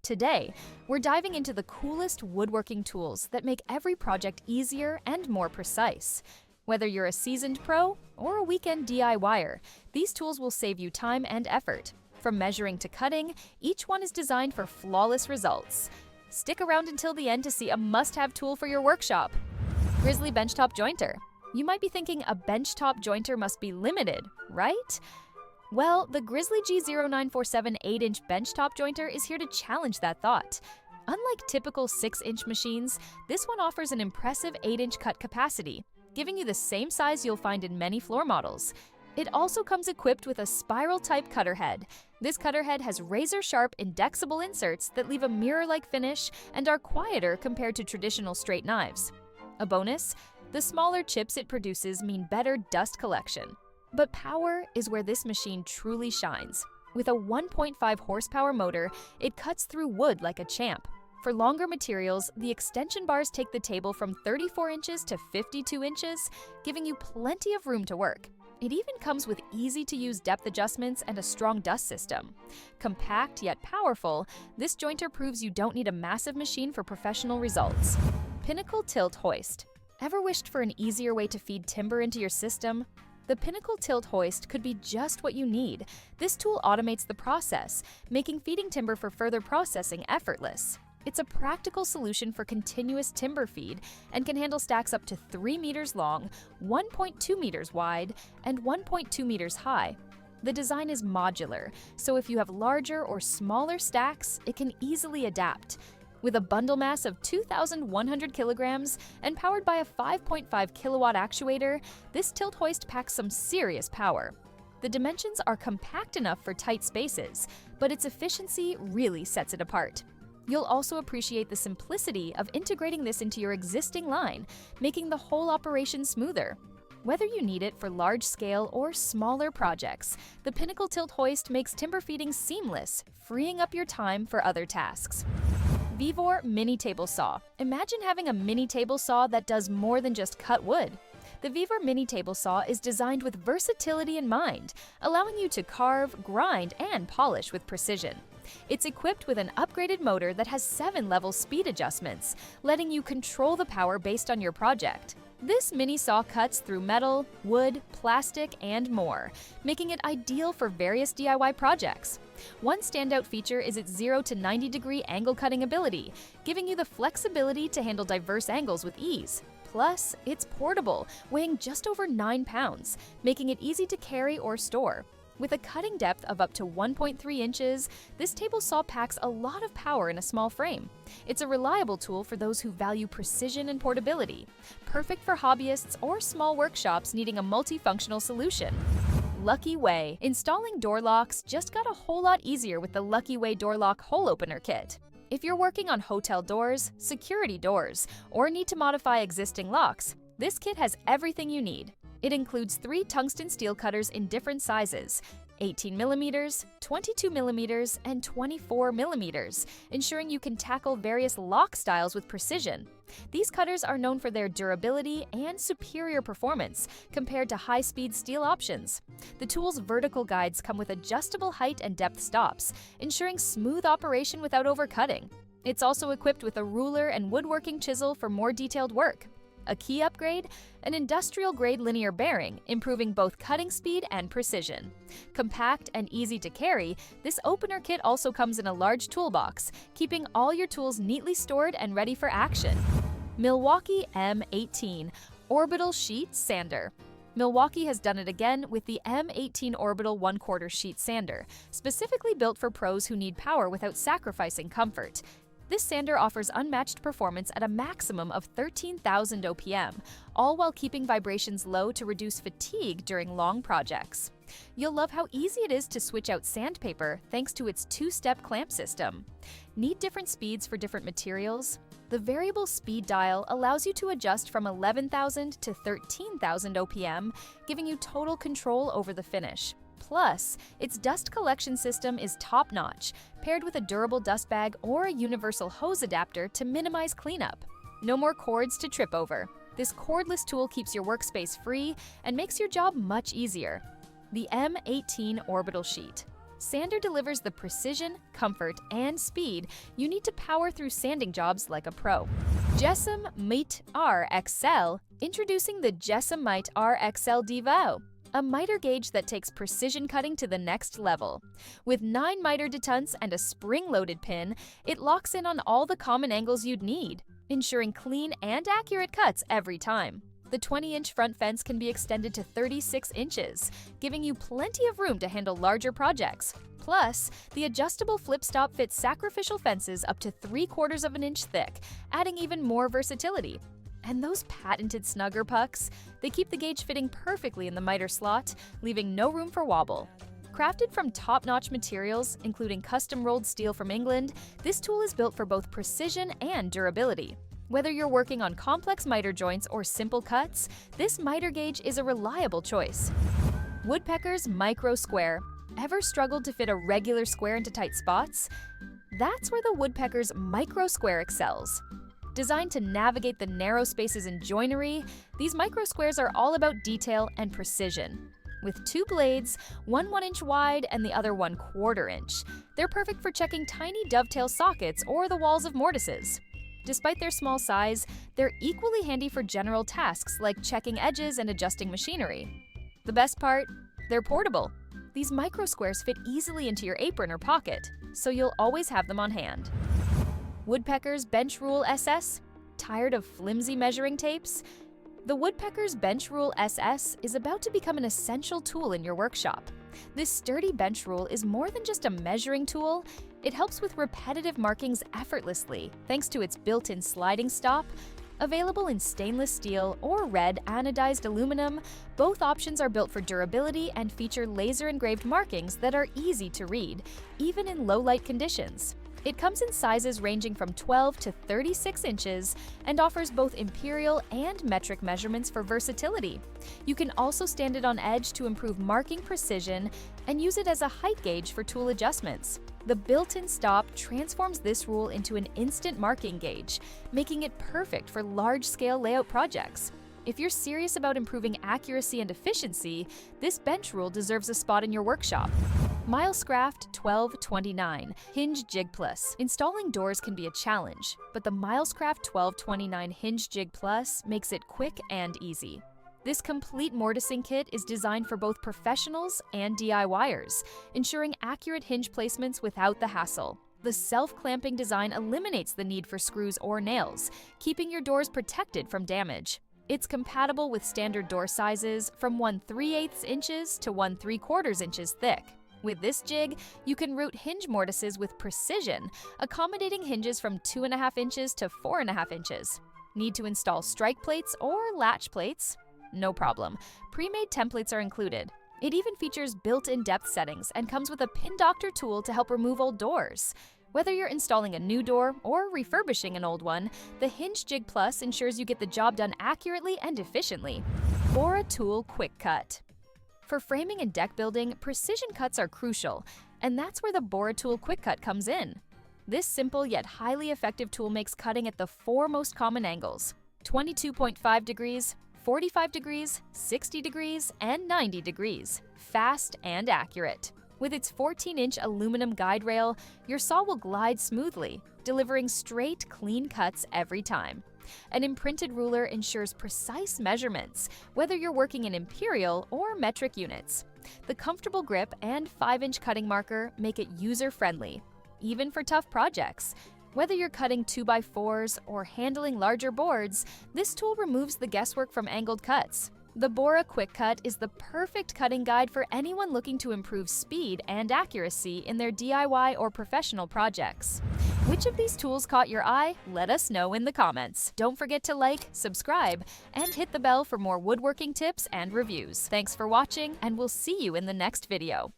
Today, we're diving into the coolest woodworking tools that make every project easier and more precise. Whether you're a seasoned pro or a weekend DIYer, these tools will save you time and effort. From measuring to cutting, each one is designed for flawless results. Stick around until the end to see a must-have tool for your workshop. GRIZZLY Benchtop Jointer. You might be thinking a benchtop jointer must be limited, right? Well, the GRIZZLY G0947 8-inch benchtop jointer is here to challenge that thought. Unlike typical 6-inch machines, this one offers an impressive 8-inch cut capacity, giving you the same size you'll find in many floor models. It also comes equipped with a spiral-type cutter head. This cutter head has razor-sharp, indexable inserts that leave a mirror-like finish and are quieter compared to traditional straight knives. A bonus, the smaller chips it produces mean better dust collection. But power is where this machine truly shines. With a 1.5 horsepower motor, it cuts through wood like a champ. For longer materials, the extension bars take the table from 34 inches to 52 inches, giving you plenty of room to work. It even comes with easy-to-use depth adjustments and a strong dust system. Compact yet powerful, this jointer proves you don't need a massive machine for professional results. PINNACLE Tilt Hoist. Ever wished for an easier way to feed timber into your system? The PINNACLE Tilt Hoist could be just what you need. This tool automates the process, making feeding timber for further processing effortless. It's a practical solution for continuous timber feed and can handle stacks up to 3 meters long, 1.2 meters wide, and 1.2 meters high. The design is modular, so if you have larger or smaller stacks, it can easily adapt. With a bundle mass of 2,100 kilograms and powered by a 5.5 kilowatt actuator, this tilt hoist packs some serious power. The dimensions are compact enough for tight spaces, but its efficiency really sets it apart. You'll also appreciate the simplicity of integrating this into your existing line, making the whole operation smoother. Whether you need it for large-scale or smaller projects, the PINNACLE Tilt Hoist makes timber feeding seamless, freeing up your time for other tasks. VEVOR Mini Table Saw. Imagine having a mini table saw that does more than just cut wood. The VEVOR Mini Table Saw is designed with versatility in mind, allowing you to carve, grind, and polish with precision. It's equipped with an upgraded motor that has 7-level speed adjustments, letting you control the power based on your project. This mini saw cuts through metal, wood, plastic, and more, making it ideal for various DIY projects. One standout feature is its 0 to 90-degree angle cutting ability, giving you the flexibility to handle diverse angles with ease. Plus, it's portable, weighing just over 9 pounds, making it easy to carry or store. With a cutting depth of up to 1.3 inches, this table saw packs a lot of power in a small frame. It's a reliable tool for those who value precision and portability, perfect for hobbyists or small workshops needing a multifunctional solution. LUCKYWAY. Installing door locks just got a whole lot easier with the LUCKYWAY Door Lock Hole Opener Kit. If you're working on hotel doors, security doors, or need to modify existing locks, this kit has everything you need. It includes 3 tungsten steel cutters in different sizes, 18mm, 22mm, and 24mm, ensuring you can tackle various lock styles with precision. These cutters are known for their durability and superior performance compared to high-speed steel options. The tool's vertical guides come with adjustable height and depth stops, ensuring smooth operation without overcutting. It's also equipped with a ruler and woodworking chisel for more detailed work. A key upgrade? An industrial-grade linear bearing, improving both cutting speed and precision. Compact and easy to carry, this opener kit also comes in a large toolbox, keeping all your tools neatly stored and ready for action. MILWAUKEE M18 Orbital Sheet Sander. MILWAUKEE has done it again with the M18 Orbital 1/4 sheet sander, specifically built for pros who need power without sacrificing comfort. This sander offers unmatched performance at a maximum of 13,000 OPM, all while keeping vibrations low to reduce fatigue during long projects. You'll love how easy it is to switch out sandpaper thanks to its 2-step clamp system. Need different speeds for different materials? The variable speed dial allows you to adjust from 11,000 to 13,000 OPM, giving you total control over the finish. Plus, its dust collection system is top-notch, paired with a durable dust bag or a universal hose adapter to minimize cleanup. No more cords to trip over. This cordless tool keeps your workspace free and makes your job much easier. The M18 Orbital Sheet. Sander delivers the precision, comfort, and speed you need to power through sanding jobs like a pro. JESSEM MITE-R-EXCEL, introducing the JESSEM MITE-R-EXCEL VEVOR, a miter gauge that takes precision cutting to the next level. With 9 miter detents and a spring-loaded pin, it locks in on all the common angles you'd need, ensuring clean and accurate cuts every time. The 20-inch front fence can be extended to 36 inches, giving you plenty of room to handle larger projects. Plus, the adjustable flip stop fits sacrificial fences up to 3/4 of an inch thick, adding even more versatility. And those patented snugger pucks, they keep the gauge fitting perfectly in the miter slot, leaving no room for wobble. Crafted from top-notch materials, including custom-rolled steel from England, this tool is built for both precision and durability. Whether you're working on complex miter joints or simple cuts, this miter gauge is a reliable choice. Woodpecker's Micro Square. Ever struggled to fit a regular square into tight spots? That's where the Woodpecker's Micro Square excels. Designed to navigate the narrow spaces in joinery, these micro squares are all about detail and precision. With 2 blades, one 1-inch wide and the other 1/4 inch, they're perfect for checking tiny dovetail sockets or the walls of mortises. Despite their small size, they're equally handy for general tasks like checking edges and adjusting machinery. The best part? They're portable. These micro squares fit easily into your apron or pocket, so you'll always have them on hand. Woodpecker's Bench Rule SS? Tired of flimsy measuring tapes? The Woodpecker's Bench Rule SS is about to become an essential tool in your workshop. This sturdy bench rule is more than just a measuring tool. It helps with repetitive markings effortlessly thanks to its built-in sliding stop. Available in stainless steel or red anodized aluminum, both options are built for durability and feature laser-engraved markings that are easy to read, even in low-light conditions. It comes in sizes ranging from 12 to 36 inches and offers both imperial and metric measurements for versatility. You can also stand it on edge to improve marking precision and use it as a height gauge for tool adjustments. The built-in stop transforms this rule into an instant marking gauge, making it perfect for large-scale layout projects. If you're serious about improving accuracy and efficiency, this bench rule deserves a spot in your workshop. MILESCRAFT 1229 HINGEJIGPLUS. Installing doors can be a challenge, but the MILESCRAFT 1229 HINGEJIGPLUS makes it quick and easy. This complete mortising kit is designed for both professionals and DIYers, ensuring accurate hinge placements without the hassle. The self-clamping design eliminates the need for screws or nails, keeping your doors protected from damage. It's compatible with standard door sizes from 1/3 inches to 1/3 inches thick. With this jig, you can route hinge mortises with precision, accommodating hinges from 2.5 inches to 4.5 inches. Need to install strike plates or latch plates? No problem. Pre-made templates are included. It even features built-in depth settings and comes with a pin doctor tool to help remove old doors. Whether you're installing a new door or refurbishing an old one, the HINGEJIGPLUS ensures you get the job done accurately and efficiently. BORA Tool QUICKCUT. For framing and deck building, precision cuts are crucial, and that's where the BORA Tool QUICKCUT comes in. This simple yet highly effective tool makes cutting at the 4 most common angles: 22.5 degrees, 45 degrees, 60 degrees, and 90 degrees, fast and accurate. With its 14-inch aluminum guide rail, your saw will glide smoothly, delivering straight, clean cuts every time. An imprinted ruler ensures precise measurements, whether you're working in imperial or metric units. The comfortable grip and 5-inch cutting marker make it user-friendly, even for tough projects. Whether you're cutting 2x4s or handling larger boards, this tool removes the guesswork from angled cuts. The BORA QUICKCUT is the perfect cutting guide for anyone looking to improve speed and accuracy in their DIY or professional projects. Which of these tools caught your eye? Let us know in the comments. Don't forget to like, subscribe, and hit the bell for more woodworking tips and reviews. Thanks for watching, and we'll see you in the next video.